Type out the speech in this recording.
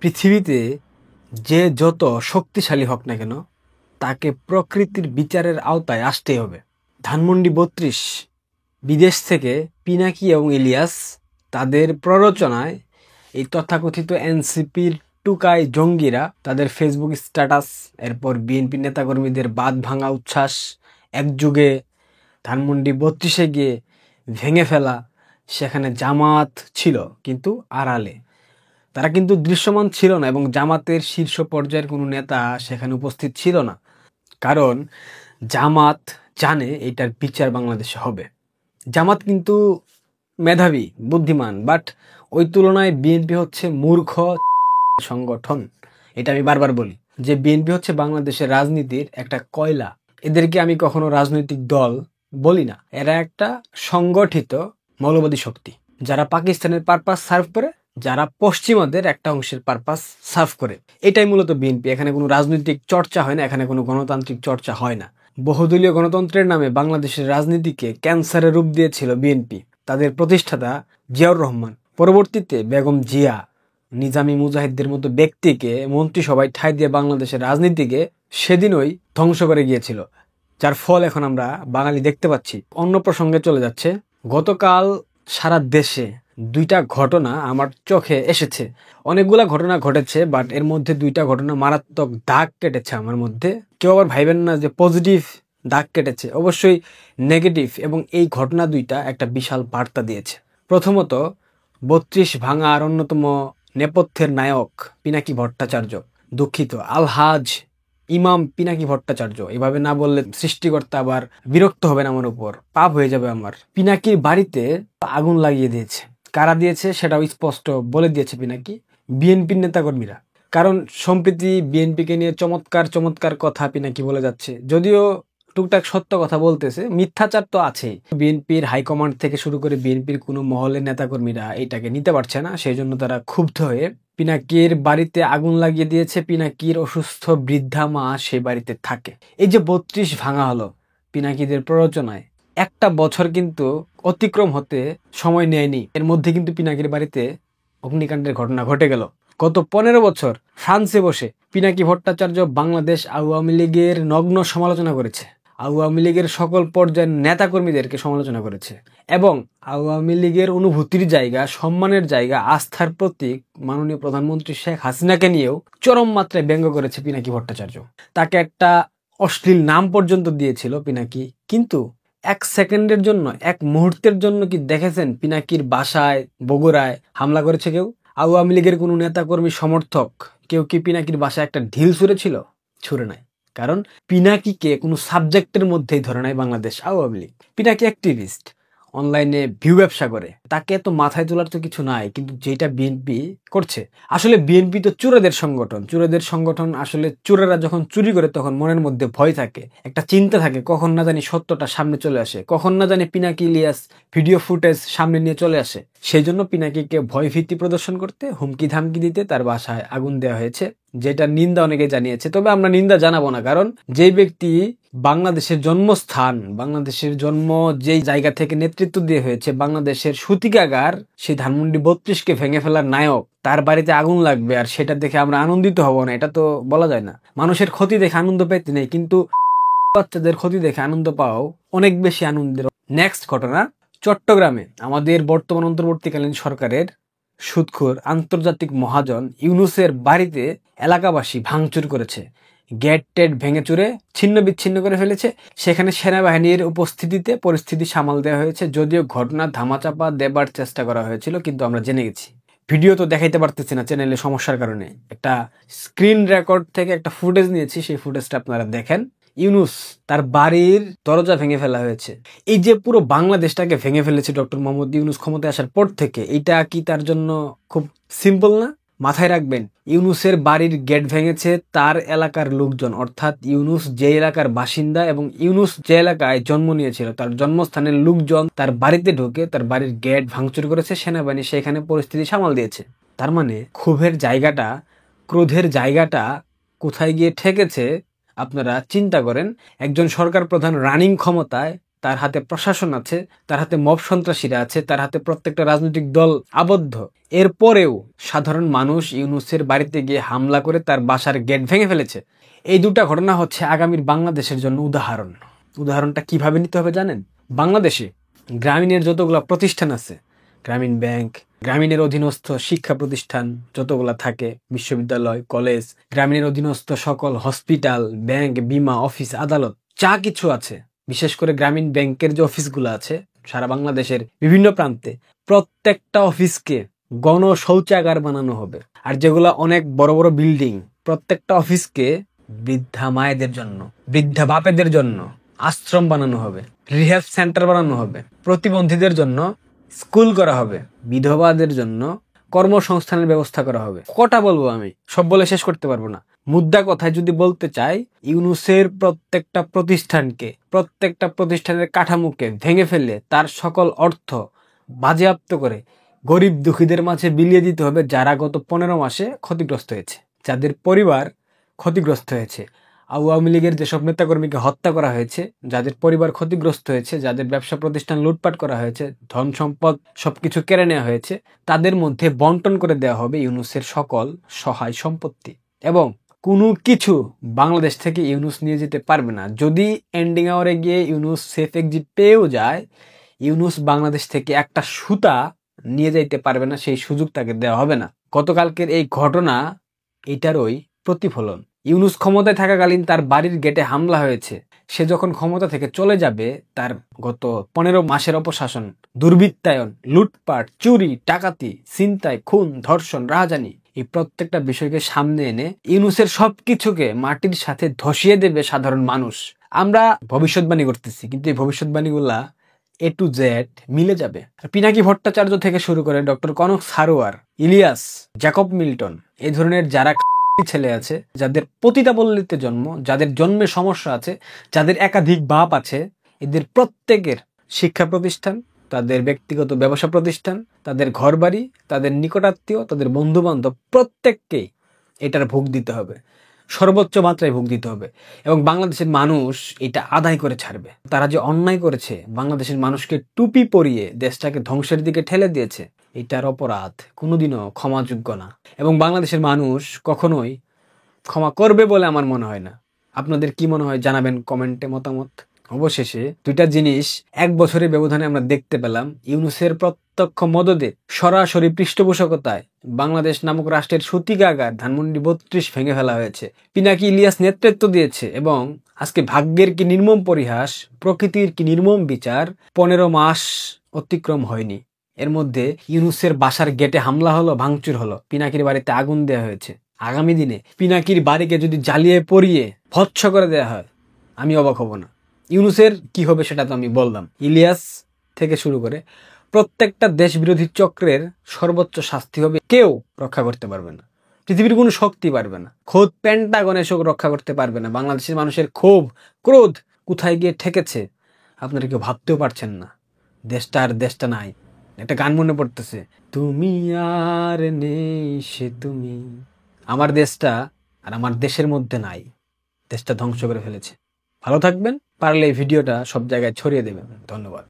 পৃথিবীতে যে যত শক্তিশালী হোক না কেন তাকে প্রকৃতির বিচারের আওতায় আসতেই হবে। ধানমন্ডি ৩২ বিদেশ থেকে পিনাকি এবং ইলিয়াস তাদের প্ররোচনায় এই তথাকথিত এনসিপির টুকাই জঙ্গিরা তাদের ফেসবুক স্ট্যাটাস, এরপর বিএনপি নেতাকর্মীদের বাঁধ ভাঙা উচ্ছ্বাস, একযুগে ধানমন্ডি ৩২-এ গিয়ে ভেঙে ফেলা। সেখানে জামাত ছিল কিন্তু আড়ালে, তারা কিন্তু দৃশ্যমান ছিল না এবং জামাতের শীর্ষ পর্যায়ের কোনো নেতা সেখানে উপস্থিত ছিল না, কারণ জামাত জানে এটার বিচার বাংলাদেশে হবে। জামাত কিন্তু মেধাবী, বুদ্ধিমান, বাট ওই তুলনায় বিএনপি হচ্ছে মূর্খ সংগঠন। এটা আমি বারবার বলি যে বিএনপি হচ্ছে বাংলাদেশের রাজনীতির একটা কয়লা। এদেরকে আমি কখনো রাজনৈতিক দল বলি না, এরা একটা সংগঠিত মৌলবাদী শক্তি যারা পাকিস্তানের পারপাস সার্ভ করে, যারা পশ্চিমাদের একটা অংশের পারপাস সার্ভ করে। এটাই মূলত বিএনপি। এখানে কোনো রাজনৈতিক চর্চা হয় না, এখানে কোনো গণতান্ত্রিক চর্চা হয় না। বহুদলীয় গণতন্ত্রের নামে বাংলাদেশের রাজনীতিকে ক্যান্সারের রূপ দিয়েছিল বিএনপি, তাদের প্রতিষ্ঠাতা জিয়াউর রহমান। পরবর্তীতে বেগম জিয়া, নিজামী মুজাহিদদের মতো ব্যক্তিকে মন্ত্রিসভায় ঠাঁই দিয়ে বাংলাদেশের রাজনীতিকে সেদিনই ধ্বংস করে গিয়েছিল, যার ফল এখন আমরা বাঙালি দেখতে পাচ্ছি। অন্য প্রসঙ্গে চলে যাচ্ছে, গতকাল সারা দেশে দুইটা ঘটনা আমার চোখে এসেছে। অনেকগুলা ঘটনা ঘটেছে, বাট এর মধ্যে দুইটা ঘটনা মারাত্মক দাগ কেটেছে আমার মধ্যে। কেউ আবার ভাইবেন না যে পজিটিভ দাগ কেটেছে, অবশ্যই নেগেটিভ। এবং এই ঘটনা দুইটা একটা বিশাল বার্তা দিয়েছে। প্রথমত, ৩২ ভাঙার অন্যতম নেপথ্যের নায়ক পিনাকি ভট্টাচার্য, দুঃখিত আলহাজ ইমাম পিনাকি ভট্টাচার্য, এভাবে না বললে সৃষ্টিকর্তা আবার বিরক্ত হবেন আমার উপর, পাপ হয়ে যাবে আমার। পিনাকির বাড়িতে আগুন লাগিয়ে দিয়েছে। কারা দিয়েছে সেটাও স্পষ্ট বলে দিয়েছে পিনাকি, বিএনপির নেতাকর্মীরা। কারণ সম্প্রতি বিএনপিকে নিয়ে চমৎকার চমৎকার কথা পিনাকি বলে যাচ্ছে, যদিও টুকটাক সত্য কথা বলতেছে, মিথ্যাচার তো আছেই। বিএনপির হাইকমান্ড থেকে শুরু করে বিএনপির কোনো মহলের নেতাকর্মীরা এটাকে নিতে পারছে না, সেই জন্য তারা ক্ষুব্ধ হয়ে পিনাকির বাড়িতে আগুন লাগিয়ে দিয়েছে। পিনাকির অসুস্থ বৃদ্ধা মা সেই বাড়িতে থাকে। এই যে ৩২ ভাঙা হলো পিনাকিদের প্ররোচনায়, একটা বছর কিন্তু অতিক্রম হতে সময় নেয়নি, এর মধ্যে কিন্তু পিনাকির বাড়িতে অগ্নিকাণ্ডের ঘটনা ঘটে গেল। গত ১৫ বছর ফ্রান্সে বসে পিনাকি ভট্টাচার্য বাংলাদেশ আওয়ামী লীগের নগ্ন সমালোচনা করেছে, আওয়ামী লীগের সকল পর্যায়ের নেতাকর্মীদেরকে সমালোচনা করেছে এবং আওয়ামী লীগের অনুভূতির জায়গা, সম্মানের জায়গা, আস্থার প্রতীক মাননীয় প্রধানমন্ত্রী শেখ হাসিনাকে নিয়েও চরম মাত্রায় ব্যঙ্গ করেছে পিনাকি ভট্টাচার্য। তাকে একটা অশ্লীল নাম পর্যন্ত দিয়েছিল পিনাকি। কিন্তু এক সেকেন্ডের জন্য, এক মুহূর্তের জন্য কি দেখেছেন পিনাকির বাসায় বগুড়ায় হামলা করেছে কেউ? আওয়ামী লীগের কোনো নেতাকর্মী সমর্থক কেউ কি পিনাকির বাসায় একটা ঢিল ছুঁড়েছিল? ছুঁড়ে নাই। কারণ পিনাকিকে কোনো সাবজেক্টের মধ্যেই ধরে নাই বাংলাদেশ আওয়ামী লীগ। পিনাকি অ্যাক্টিভিস্ট, অনলাইনে ভিউ ব্যবসা করে, তাকে তো মাথায় তোলার তো কিছু নাই। কিন্তু যেটা বিএনপি করছে, আসলে বিএনপি তো চোরেদের সংগঠন। চোরেদের সংগঠন আসলে চোরেরা যখন চুরি করে তখন মনের মধ্যে ভয় থাকে, একটা চিন্তা থাকে, কখন না জানি সত্যটা সামনে চলে আসে, কখন না জানি পিনাকি ইলিয়াস ভিডিও ফুটেজ সামনে নিয়ে চলে আসে। সেই জন্য পিনাকিকে ভয় ভীতি প্রদর্শন করতে, হুমকি ধামকি দিতে তার বাসায় আগুন দেওয়া হয়েছে, যেটা নিন্দা অনেকে জানিয়েছে। তবে আমরা নিন্দা জানাবো না, কারণ যেই ব্যক্তি বাংলাদেশের জন্মস্থান, বাংলাদেশের জন্ম যেই জায়গা থেকে নেতৃত্ব দিয়ে হয়েছে, বাংলাদেশের সূতিকাগার, সেই ধানমন্ডি ৩২কে ভেঙে ফেলার নায়ক, তার বাড়িতে আগুন লাগবে আর সেটা দেখে আমরা আনন্দিত হব না, এটা তো বলা যায় না। মানুষের ক্ষতি দেখে আনন্দ পেতে নেই, কিন্তু বাচ্চাদের ক্ষতি দেখে আনন্দ পাওয়াও অনেক বেশি আনন্দের। নেক্সট ঘটনা, চট্টগ্রামে আমাদের বর্তমান অন্তর্বর্তীকালীন সরকারের সুদখোর আন্তর্জাতিক মহাজন ইউনূসের বাড়িতে এলাকাবাসী ভাঙচুর করেছে, গেট টেট ভেঙে চুরে ছিন্ন বিচ্ছিন্ন করে ফেলেছে। সেখানে সেনাবাহিনীর উপস্থিতিতে পরিস্থিতি সামাল দেওয়া হয়েছে, যদিও ঘটনা ধামাচাপা দেবার চেষ্টা করা হয়েছিল, কিন্তু আমরা জেনে গেছি। ভিডিও তো দেখাইতে পারতেছি না চ্যানেলে সমস্যার কারণে, একটা স্ক্রিন রেকর্ড থেকে একটা ফুটেজ নিয়েছি, সেই ফুটেজটা আপনারা দেখেন। ইউনূস তার বাড়ির দরজা ভেঙে ফেলা হয়েছে। এই যে পুরো বাংলাদেশটাকে ভেঙে ফেলেছে ডক্টর মোহাম্মদ ইউনূস ক্ষমতায় আসার পর থেকে, এটা কি তার জন্য খুব সিম্পল না? মাথায় রাখবেন, ইউনূসের বাড়ির গেট ভেঙেছে তার এলাকার লোকজন, অর্থাৎ ইউনূস যে এলাকার বাসিন্দা এবং ইউনূস যে এলাকায় জন্ম নিয়েছিল তার জন্মস্থানের লোকজন তার বাড়িতে ঢুকে তার বাড়ির গেট ভাঙচুর করেছে। সেনাবাহিনী সেখানে পরিস্থিতি সামাল দিয়েছে। তার মানে ক্ষোভের জায়গাটা, ক্রোধের জায়গাটা কোথায় গিয়ে ঠেকেছে আপনারা চিন্তা করেন। একজন সরকার প্রধান রানিং ক্ষমতায় তার হাতে প্রশাসন আছে, তার হাতে মব সন্ত্রাসীরা আছে, তার হাতে প্রত্যেকটা রাজনৈতিক দল আবদ্ধ। এরপরেও সাধারণ মানুষ ইউনূসের বাড়িতে গিয়ে হামলা করে তার বাসার গেট ভেঙে ফেলেছে। এই দুটা ঘটনা হচ্ছে আগামীর বাংলাদেশের জন্য উদাহরণ। উদাহরণটা কিভাবে নিতে হবে জানেন? বাংলাদেশে গ্রামীণের যতগুলো প্রতিষ্ঠান আছে, গ্রামীণ ব্যাংক, গ্রামীণের অধীনস্থ শিক্ষা প্রতিষ্ঠান যতগুলো থাকে, বিশ্ববিদ্যালয়, কলেজ, গ্রামীণের অধীনস্থ সকল হসপিটাল, ব্যাংক, বীমা, অফিস, আদালত যা কিছু আছে, বিশেষ করে গ্রামীণ ব্যাংকের যে অফিসগুলো আছে সারা বাংলাদেশের বিভিন্ন প্রান্তে, প্রত্যেকটা অফিসকে গণ শৌচাগার বানানো হবে। আর যেগুলা অনেক বড় বড় বিল্ডিং, প্রত্যেকটা অফিসকে বৃদ্ধা মায়েদের জন্য, বৃদ্ধা বাপেদের জন্য আশ্রম বানানো হবে, রিহ্যাব সেন্টার বানানো হবে, প্রতিবন্ধীদের জন্য স্কুল করা হবে, বিধবাদের জন্য কর্মসংস্থানের ব্যবস্থা করা হবে। কটা বলবো আমি, সব বলে শেষ করতে পারবো না। মুদ্রা কথায় যদি বলতে চাই, ইউনূসের প্রত্যেকটা প্রতিষ্ঠানকে, প্রত্যেকটা প্রতিষ্ঠানের কাঠামোকে ভেঙে ফেলে তার সকল অর্থ বাজেয়াপ্ত করে গরিব দুঃখীদের মাঝে বিলিয়ে দিতে হবে, যারা গত 15 মাসে ক্ষতিগ্রস্ত হয়েছে, যাদের পরিবার ক্ষতিগ্রস্ত হয়েছে। আওয়ামী লীগের যেসব নেতাকর্মীকে হত্যা করা হয়েছে, যাদের পরিবার ক্ষতিগ্রস্ত হয়েছে, যাদের ব্যবসা প্রতিষ্ঠান লুটপাট করা হয়েছে, ধন সম্পদ সবকিছু কেড়ে নেওয়া হয়েছে, তাদের মধ্যে বন্টন করে দেওয়া হবে ইউনূসের সকল সহায় সম্পত্তি। এবং কোনো কিছু বাংলাদেশ থেকে ইউনূস নিয়ে যেতে পারবে না। যদি এন্ডিং আওয়ারে গিয়ে ইউনূস সেফ এক্সিট পেয়েও যায়, ইউনূস বাংলাদেশ থেকে একটা সুতা নিয়ে যাইতে পারবে না, সেই সুযোগ তাকে দেওয়া হবে না। গতকালকের এই ঘটনা এটারই প্রতিফলন। ইউনূস ক্ষমতায় থাকাকালীন তার বাড়ির গেটে হামলা হয়েছে। সে যখন ক্ষমতা থেকে চলে যাবে, তার গত 15 মাসের অপশাসন, দুর্বৃত্তায়ন, লুটপাট, চুরি, ডাকাতি, ছিনতাই, খুন, ধর্ষণ, রাহাজানি, এই প্রত্যেকটা বিষয়কে সামনে এনে ইউনূসের সবকিছুকে মাটির সাথে ধসিয়ে দেবে সাধারণ মানুষ। আমরা ভবিষ্যৎবাণী করতেছি, কিন্তু এই ভবিষ্যৎবাণীগুলা A to Z মিলে যাবে। পিনাকি ভট্টাচার্য থেকে শুরু করে doctor Kanak Sarwar, Ilias, Jacob Milton, এই ধরনের যারা ছেলে আছে, যাদের পতিতাপল্লীতে জন্ম, যাদের জন্মে সমস্যা আছে, যাদের একাধিক বাপ আছে, এদের প্রত্যেকের শিক্ষা প্রতিষ্ঠান, তাদের ব্যক্তিগত ব্যবসা প্রতিষ্ঠান, তাদের ঘরবাড়ি, তাদের নিকটাত্মীয়, তাদের বন্ধু বান্ধব, প্রত্যেককেই এটার ভোগ দিতে হবে, সর্বোচ্চ মাত্রায় ভোগ দিতে হবে। এবং বাংলাদেশের মানুষ এটা আদায় করে ছাড়বে। তারা যে অন্যায় করেছে, বাংলাদেশের মানুষকে টুপি পরিয়ে দেশটাকে ধ্বংসের দিকে ঠেলে দিয়েছে, এটার অপরাধ কোনোদিনও ক্ষমাযোগ্য না। এবং বাংলাদেশের মানুষ কখনোই ক্ষমা করবে বলে আমার মনে হয় না। আপনাদের কি মনে হয় জানাবেন কমেন্টে মতামত। অবশেষে দুইটা জিনিস 1 বছরের ব্যবধানে আমরা দেখতে পেলাম। ইউনূসের প্রত্যক্ষ মদদে, সরাসরি পৃষ্ঠপোষকতায় বাংলাদেশ নামক রাষ্ট্রের সূতিকাগার ধানমন্ডি 32 ভেঙে ফেলা হয়েছে। পিনাকি ইলিয়াস নেতৃত্ব দিয়েছে এবং আজকে ভাগ্যের কি নির্মম পরিহাস, প্রকৃতির কি নির্মম বিচার, 15 মাস অতিক্রম হয়নি, এর মধ্যে ইউনূসের বাসার গেটে হামলা হলো, ভাঙচুর হলো, পিনাকির বাড়িতে আগুন দেওয়া হয়েছে। আগামী দিনে পিনাকির বাড়িকে যদি জ্বালিয়ে পড়িয়ে ভৎস করে দেওয়া হয়, আমি অবাক হব না। ইউনূসের কি হবে সেটা তো আমি বললাম। ইলিয়াস থেকে শুরু করে প্রত্যেকটা দেশ বিরোধী চক্রের সর্বোচ্চ শাস্তি হবে। কেউ রক্ষা করতে পারবে না, পৃথিবীর কোনো শক্তি পারবে না, খোদ পেন্টাগন এসব রক্ষা করতে পারবে না। বাংলাদেশের মানুষের ক্ষোভ, ক্রোধ কোথায় গিয়ে ঠেকেছে আপনারা কেউ ভাবতেও পারছেন না। দেশটা আর দেশটা নাই। একটা গান মনে পড়তেছে, তুমি আর নেই সে তুমি। আমার দেশটা আর আমার দেশের মধ্যে নাই, দেশটা ধ্বংস করে ফেলেছে। ভালো থাকবেন, পারলে এই ভিডিওটা সব জায়গায় ছড়িয়ে দেবেন। ধন্যবাদ।